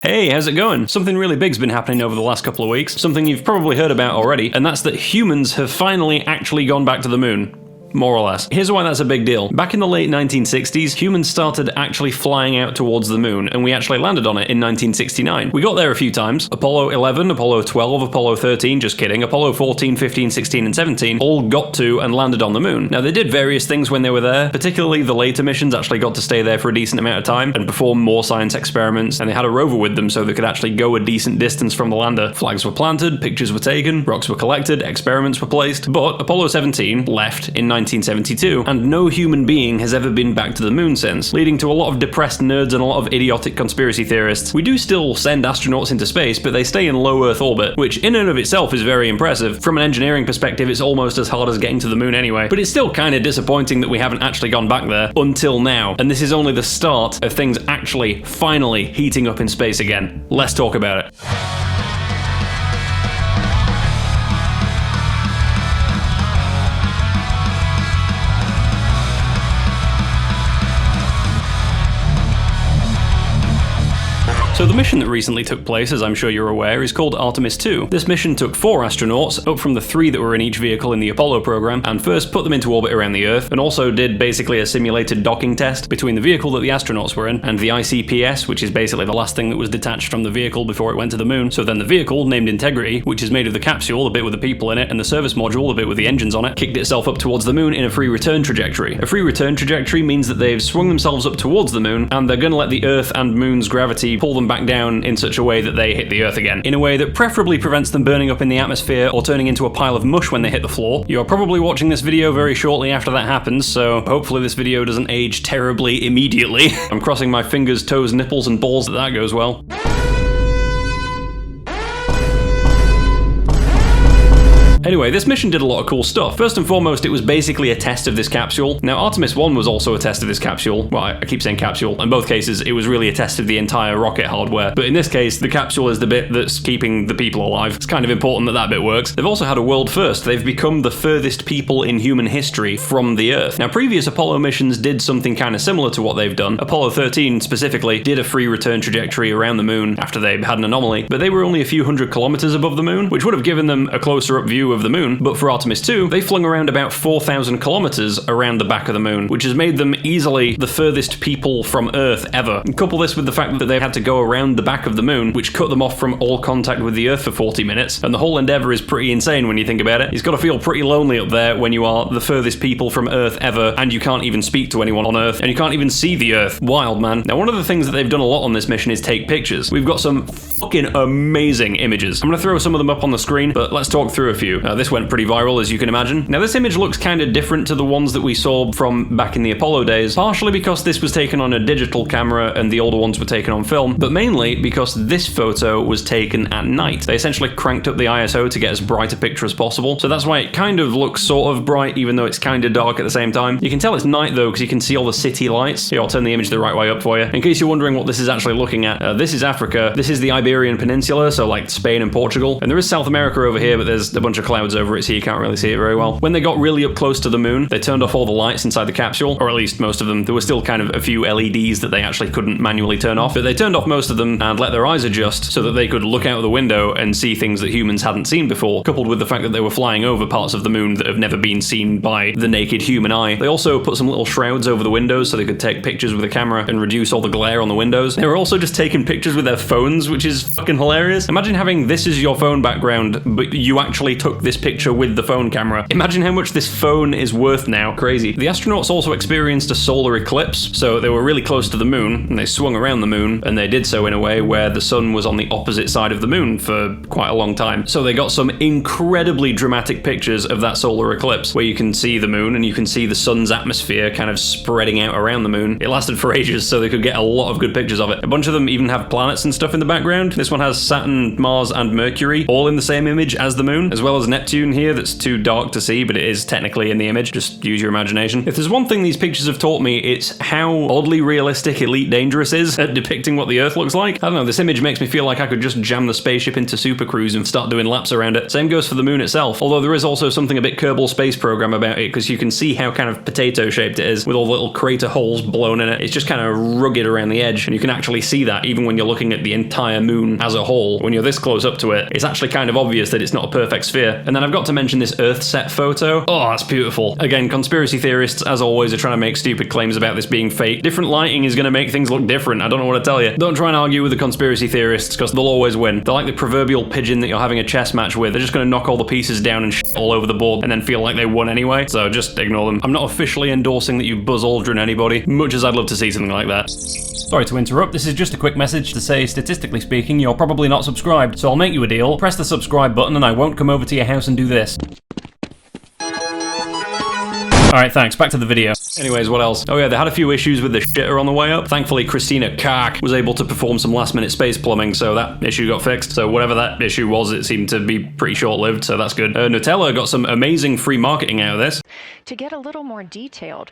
Hey, how's it going? Something really big's been happening over the last couple of weeks, something you've probably heard about already, and that's that humans have finally actually gone back to the moon. More or less. Here's why that's a big deal. Back in the late 1960s, humans started actually flying out towards the moon, and we actually landed on it in 1969. We got there a few times. Apollo 11, Apollo 12, Apollo 13, just kidding, Apollo 14, 15, 16, and 17 all got to and landed on the moon. Now, they did various things when they were there, particularly the later missions actually got to stay there for a decent amount of time and perform more science experiments, and they had a rover with them so they could actually go a decent distance from the lander. Flags were planted, pictures were taken, rocks were collected, experiments were placed, but Apollo 17 left in 1972, and no human being has ever been back to the moon since, leading to a lot of depressed nerds and a lot of idiotic conspiracy theorists. We do still send astronauts into space, but they stay in low Earth orbit, which in and of itself is very impressive. From an engineering perspective, it's almost as hard as getting to the moon anyway, but it's still kind of disappointing that we haven't actually gone back there until now, and this is only the start of things actually, finally heating up in space again. Let's talk about it. So the mission that recently took place, as I'm sure you're aware, is called Artemis II. This mission took 4 astronauts, up from the 3 that were in each vehicle in the Apollo program, and first put them into orbit around the Earth, and also did basically a simulated docking test between the vehicle that the astronauts were in and the ICPS, which is basically the last thing that was detached from the vehicle before it went to the moon. So then the vehicle, named Integrity, which is made of the capsule, the bit with the people in it, and the service module, the bit with the engines on it, kicked itself up towards the moon in a free return trajectory. A free return trajectory means that they've swung themselves up towards the moon, and they're going to let the Earth and moon's gravity pull them back down in such a way that they hit the Earth again, in a way that preferably prevents them burning up in the atmosphere or turning into a pile of mush when they hit the floor. You're probably watching this video very shortly after that happens, so hopefully this video doesn't age terribly immediately. I'm crossing my fingers, toes, nipples, and balls that goes well. Anyway, this mission did a lot of cool stuff. First and foremost, it was basically a test of this capsule. Now, Artemis I was also a test of this capsule. Well, I keep saying capsule. In both cases, it was really a test of the entire rocket hardware. But in this case, the capsule is the bit that's keeping the people alive. It's kind of important that that bit works. They've also had a world first. They've become the furthest people in human history from the Earth. Now, previous Apollo missions did something kind of similar to what they've done. Apollo 13, specifically, did a free return trajectory around the moon after they had an anomaly, but they were only a few hundred kilometers above the moon, which would have given them a closer-up view of the moon. But for Artemis II, they flung around about 4,000 kilometers around the back of the moon, which has made them easily the furthest people from Earth ever. Couple this with the fact that they had to go around the back of the moon, which cut them off from all contact with the Earth for 40 minutes, and the whole endeavor is pretty insane when you think about it. It's got to feel pretty lonely up there when you are the furthest people from Earth ever, and you can't even speak to anyone on Earth, and you can't even see the Earth. Wild, man. Now, one of the things that they've done a lot on this mission is take pictures. We've got some fucking amazing images. I'm going to throw some of them up on the screen, but let's talk through a few. This went pretty viral, as you can imagine. Now, this image looks kind of different to the ones that we saw from back in the Apollo days, partially because this was taken on a digital camera and the older ones were taken on film, but mainly because this photo was taken at night. They essentially cranked up the ISO to get as bright a picture as possible, so that's why it kind of looks sort of bright, even though it's kind of dark at the same time. You can tell it's night, though, because you can see all the city lights. Here, I'll turn the image the right way up for you. In case you're wondering what this is actually looking at, this is Africa. This is the Iberian Peninsula, so like Spain and Portugal, and there is South America over here, but there's a bunch of clouds over it, so you can't really see it very well. When they got really up close to the moon, they turned off all the lights inside the capsule, or at least most of them. There were still kind of a few LEDs that they actually couldn't manually turn off, but they turned off most of them and let their eyes adjust so that they could look out the window and see things that humans hadn't seen before, coupled with the fact that they were flying over parts of the moon that have never been seen by the naked human eye. They also put some little shrouds over the windows so they could take pictures with a camera and reduce all the glare on the windows. They were also just taking pictures with their phones, which is fucking hilarious. Imagine having this as your phone background, but you actually took this picture with the phone camera. Imagine how much this phone is worth now. Crazy. The astronauts also experienced a solar eclipse, so they were really close to the moon, and they swung around the moon, and they did so in a way where the sun was on the opposite side of the moon for quite a long time. So they got some incredibly dramatic pictures of that solar eclipse, where you can see the moon, and you can see the sun's atmosphere kind of spreading out around the moon. It lasted for ages, so they could get a lot of good pictures of it. A bunch of them even have planets and stuff in the background. This one has Saturn, Mars, and Mercury, all in the same image as the moon, as well as Neptune here that's too dark to see, but it is technically in the image. Just use your imagination. If there's one thing these pictures have taught me, it's how oddly realistic Elite Dangerous is at depicting what the Earth looks like. I don't know, this image makes me feel like I could just jam the spaceship into Super Cruise and start doing laps around it. Same goes for the moon itself, although there is also something a bit Kerbal Space Program about it, because you can see how kind of potato-shaped it is, with all the little crater holes blown in it. It's just kind of rugged around the edge, and you can actually see that even when you're looking at the entire moon as a whole. When you're this close up to it, it's actually kind of obvious that it's not a perfect sphere. And then I've got to mention this Earth set photo. Oh, that's beautiful. Again, conspiracy theorists, as always, are trying to make stupid claims about this being fake. Different lighting is going to make things look different. I don't know what to tell you. Don't try and argue with the conspiracy theorists, because they'll always win. They're like the proverbial pigeon that you're having a chess match with. They're just going to knock all the pieces down and all over the board and then feel like they won anyway. So just ignore them. I'm not officially endorsing that you Buzz Aldrin anybody, much as I'd love to see something like that. Sorry to interrupt, this is just a quick message to say, statistically speaking, you're probably not subscribed, so I'll make you a deal. Press the subscribe button and I won't come over to your house and do this. Alright, thanks. Back to the video. Anyways, what else? Oh yeah, they had a few issues with the shitter on the way up. Thankfully, Christina Kark was able to perform some last-minute space plumbing, so that issue got fixed. So whatever that issue was, it seemed to be pretty short-lived, so that's good. Nutella got some amazing free marketing out of this. To get a little more detailed.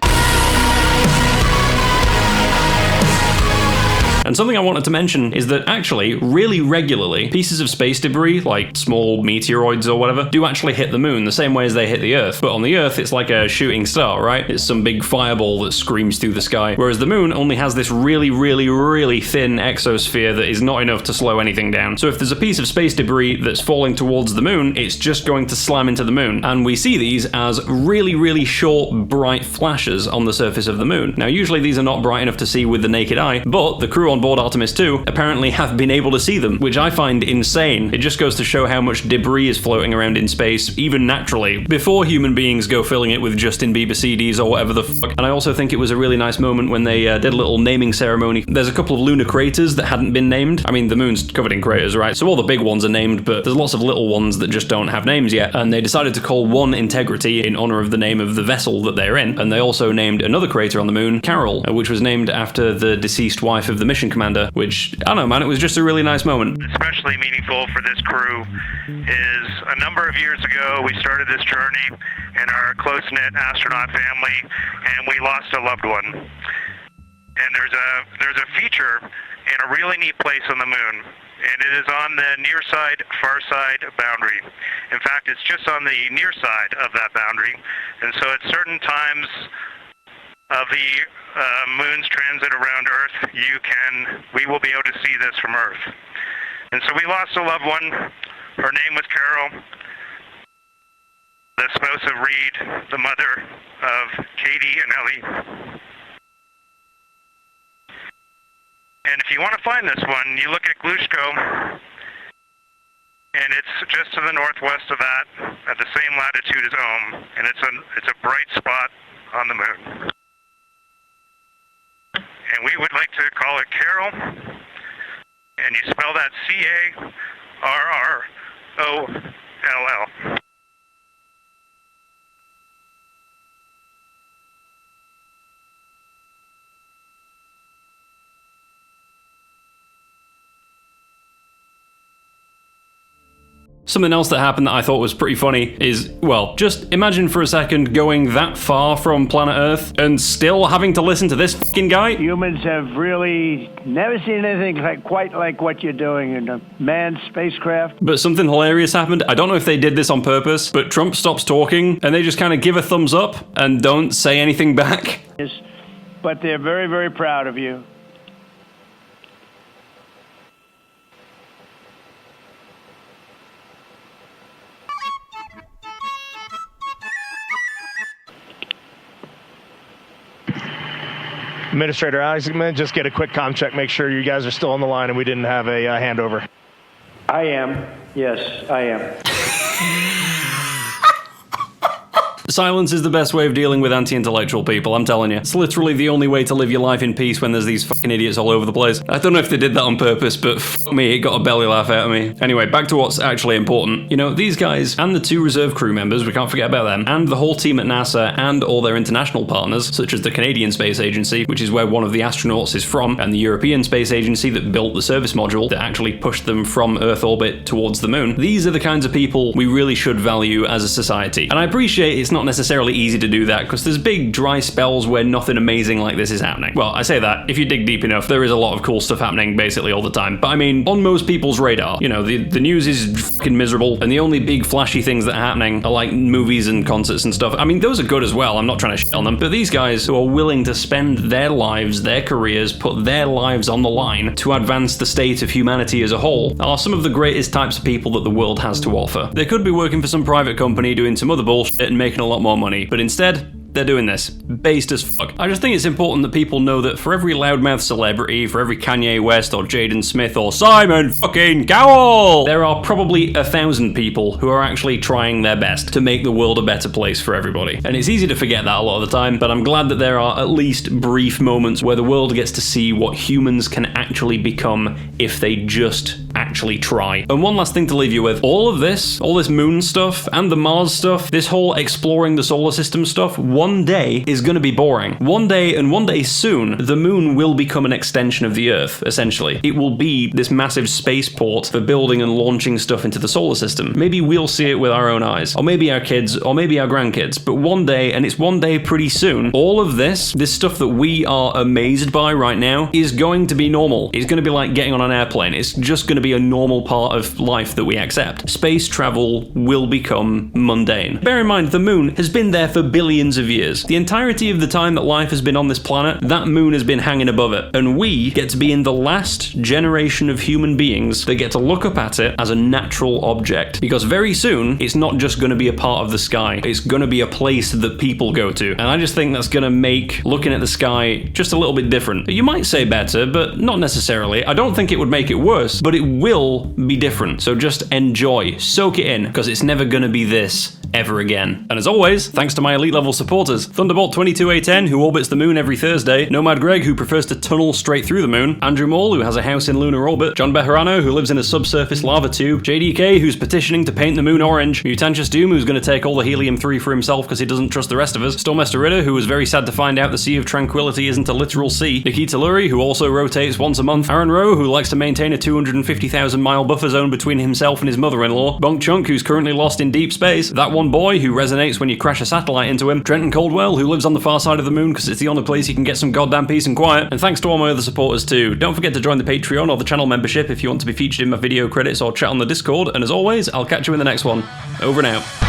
And something I wanted to mention is that actually, really regularly, pieces of space debris, like small meteoroids or whatever, do actually hit the moon the same way as they hit the Earth. But on the Earth, it's like a shooting star, right? It's some big fireball that screams through the sky. Whereas the moon only has this really, really, really thin exosphere that is not enough to slow anything down. So if there's a piece of space debris that's falling towards the moon, it's just going to slam into the moon. And we see these as really, really short, bright flashes on the surface of the moon. Now, usually these are not bright enough to see with the naked eye, but the crew on board Artemis II apparently have been able to see them, which I find insane. It just goes to show how much debris is floating around in space, even naturally, before human beings go filling it with Justin Bieber CDs or whatever the fuck. And I also think it was a really nice moment when they did a little naming ceremony. There's a couple of lunar craters that hadn't been named. I mean, the moon's covered in craters, right? So all the big ones are named, but there's lots of little ones that just don't have names yet. And they decided to call one Integrity in honor of the name of the vessel that they're in. And they also named another crater on the moon, Carol, which was named after the deceased wife of the mission commander, which, I don't know, man, it was just a really nice moment. Especially meaningful for this crew is a number of years ago, we started this journey in our close-knit astronaut family, and we lost a loved one. And there's a feature in a really neat place on the moon, and it is on the near side, far side boundary. In fact, it's just on the near side of that boundary, and so at certain times of the moon's transit around Earth, we will be able to see this from Earth. And so we lost a loved one. Her name was Carol, the spouse of Reed, the mother of Katie and Ellie. And if you want to find this one, you look at Glushko, and it's just to the northwest of that, at the same latitude as Ohm, and it's a bright spot on the moon. And we would like to call it Carol, and you spell that C-A-R-R-O-L-L. Something else that happened that I thought was pretty funny is, well, just imagine for a second going that far from planet Earth and still having to listen to this fucking guy. Humans have really never seen anything quite like what you're doing in a manned spacecraft. But something hilarious happened. I don't know if they did this on purpose, but Trump stops talking and they just kind of give a thumbs up and don't say anything back. Yes, but they're very, very proud of you. Administrator Alex, I'm going to just get a quick comm check, make sure you guys are still on the line and we didn't have a handover. I am. Yes, I am. Silence is the best way of dealing with anti-intellectual people, I'm telling you. It's literally the only way to live your life in peace when there's these fucking idiots all over the place. I don't know if they did that on purpose, but fuck me, it got a belly laugh out of me. Anyway, back to what's actually important. You know, these guys and the 2 reserve crew members, we can't forget about them, and the whole team at NASA and all their international partners, such as the Canadian Space Agency, which is where one of the astronauts is from, and the European Space Agency that built the service module that actually pushed them from Earth orbit towards the moon. These are the kinds of people we really should value as a society. And I appreciate it's not necessarily easy to do that, because there's big dry spells where nothing amazing like this is happening. Well, I say that, if you dig deep enough, there is a lot of cool stuff happening basically all the time. But I mean, on most people's radar, you know, the news is fucking miserable, and the only big flashy things that are happening are like movies and concerts and stuff. I mean, those are good as well, I'm not trying to shit on them, but these guys who are willing to spend their lives, their careers, put their lives on the line to advance the state of humanity as a whole, are some of the greatest types of people that the world has to offer. They could be working for some private company doing some other bullshit and making a lot more money, but instead, they're doing this. Based as fuck. I just think it's important that people know that for every loudmouth celebrity, for every Kanye West or Jaden Smith or Simon fucking Cowell, there are probably 1,000 people who are actually trying their best to make the world a better place for everybody. And it's easy to forget that a lot of the time, but I'm glad that there are at least brief moments where the world gets to see what humans can actually become if they just actually try. And one last thing to leave you with. All this moon stuff and the Mars stuff, this whole exploring the solar system stuff, one day is going to be boring. One day, and one day soon, the moon will become an extension of the Earth, essentially. It will be this massive spaceport for building and launching stuff into the solar system. Maybe we'll see it with our own eyes, or maybe our kids, or maybe our grandkids, but one day, and it's one day pretty soon, all of this stuff that we are amazed by right now is going to be normal. It's going to be like getting on an airplane. It's just going to be a normal part of life that we accept. Space travel will become mundane. Bear in mind, the moon has been there for billions of years. The entirety of the time that life has been on this planet, that moon has been hanging above it. And we get to be in the last generation of human beings that get to look up at it as a natural object. Because very soon, it's not just going to be a part of the sky. It's going to be a place that people go to. And I just think that's going to make looking at the sky just a little bit different. You might say better, but not necessarily. I don't think it would make it worse, but it will be different. So just enjoy, soak it in, because it's never going to be this ever again. And as always, thanks to my elite level supporters, Thunderbolt 22A10, who orbits the moon every Thursday, Nomad Greg, who prefers to tunnel straight through the moon, Andrew Maul, who has a house in lunar orbit, John Bejarano, who lives in a subsurface lava tube, JDK, who's petitioning to paint the moon orange, Mutantious Doom, who's going to take all the helium-3 for himself because he doesn't trust the rest of us, Stormester Ritter, who was very sad to find out the Sea of Tranquility isn't a literal sea, Nikita Lurie, who also rotates once a month, Aaron Rowe, who likes to maintain a 250,000-mile buffer zone between himself and his mother-in-law, Bonk Chunk, who's currently lost in deep space, That One Boy, who resonates when you crash a satellite into him, Trenton Caldwell, who lives on the far side of the moon because it's the only place you can get some goddamn peace and quiet, and thanks to all my other supporters too. Don't forget to join the Patreon or the channel membership if you want to be featured in my video credits or chat on the Discord, and as always, I'll catch you in the next one. Over and out.